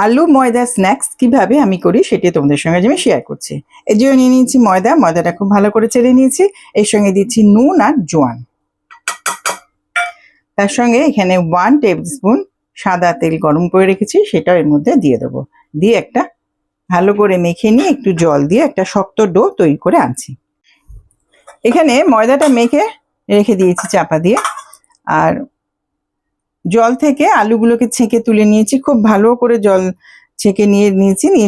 আলু ময়দা স্ন্যাক্স কিভাবে আমি করি সেটি তোমাদের সঙ্গে আমি শেয়ার করছি। এর জন্য নিয়ে নিয়েছি ময়দাটা খুব ভালো করে চেলে নিয়েছি। এর সঙ্গে দিচ্ছি নুন আর জোয়ান। তার সঙ্গে এখানে 1 টেবিল স্পুন সাদা তেল গরম করে রেখেছি, সেটা এর মধ্যে দিয়ে দেবো। দিয়ে একটা ভালো করে মেখে নিয়ে একটু জল দিয়ে একটা শক্ত ডো তৈরি করে আনছি। এখানে ময়দাটা মেখে রেখে দিয়েছি চাপা দিয়ে, আর জল থেকে আলুগুলোকে ছেঁকে তুলে নিয়েছি। খুব ভালো করে জল ছেঁকে নিয়ে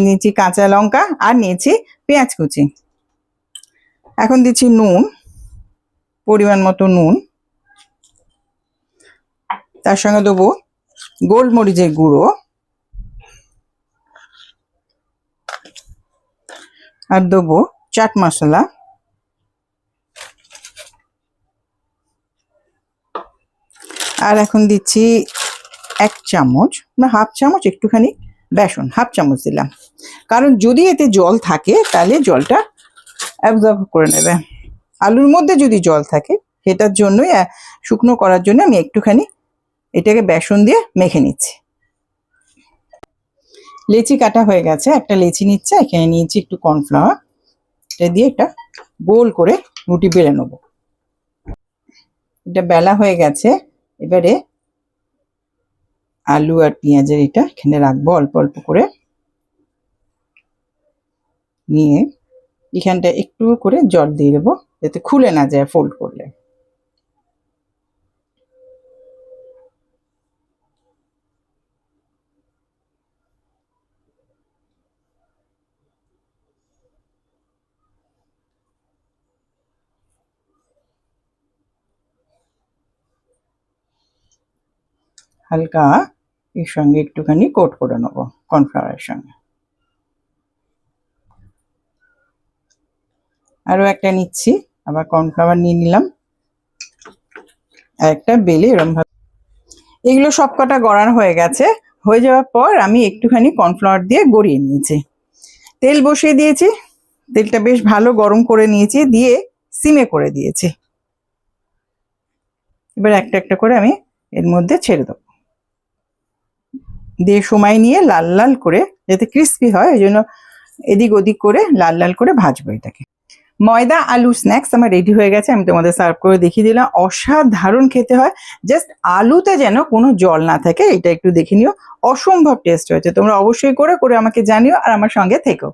নিয়েছি কাঁচা লঙ্কা আর নিয়েছি পেঁয়াজ কুচি। এখন দিচ্ছি নুন, পরিমাণ মতো নুন। তার সঙ্গে দেবো গোলমরিচের গুঁড়ো আর দেবো চাট মশলা। আর এখন দিচ্ছি 1 চামচ বা হাফ চামচ একটুখানি বেসন, হাফ চামচ দিলাম, কারণ যদি এতে জল থাকে তাহলে জলটা অ্যাবজর্ব করে নেবে। আলুর মধ্যে যদি জল থাকে সেটার জন্যই, শুকনো করার জন্য আমি একটুখানি এটাকে বেসন দিয়ে মেখে নিচ্ছি। লেচি কাটা হয়ে গেছে, একটা লেচি নিচ্ছে, এখানে নিয়েছি একটু কর্নফ্লাওয়ার, এটা দিয়ে একটা গোল করে রুটি বেলে নেবো। এটা বেলা হয়ে গেছে, এবারে আলু আর পেঁয়াজের এটা এখানে রাখবো অল্প অল্প করে নিয়ে এখানটা একটু করে জল দিয়ে দেবো যাতে খুলে না যায় ফোল্ড করলে। হালকা এর সঙ্গে একটুখানি কোট করে নেবো কর্নফ্লাওয়ারের সঙ্গে। আরো একটা নিচ্ছি, আবার কর্নফ্লাওয়ার নিয়ে নিলাম, আর একটা বেলে এরকম ভাবে। এগুলো সব কটা গড়ানো হয়ে গেছে। হয়ে যাওয়ার পর আমি একটুখানি কর্নফ্লাওয়ার দিয়ে গড়িয়ে নিয়েছি। তেল বসিয়ে দিয়েছি, তেলটা বেশ ভালো গরম করে নিয়েছি, দিয়ে সিমে করে দিয়েছি। এবার একটা একটা করে আমি এর মধ্যে ছেড়ে দেবো, দিয়ে সময় নিয়ে লাল লাল করে যাতে ক্রিস্পি হয় ওই জন্য এদিক ওদিক করে লাল লাল করে ভাজবো এটাকে। ময়দা আলু স্ন্যাক্স আমার রেডি হয়ে গেছে, আমি তোমাদের সার্ভ করে দেখিয়ে দিলাম। অসাধারণ খেতে হয়, জাস্ট আলুতে যেন কোনো জল না থাকে এটা একটু দেখে নিও। অসম্ভব টেস্ট হয়েছে, তোমরা অবশ্যই করে আমাকে জানিও আর আমার সঙ্গে থেকো।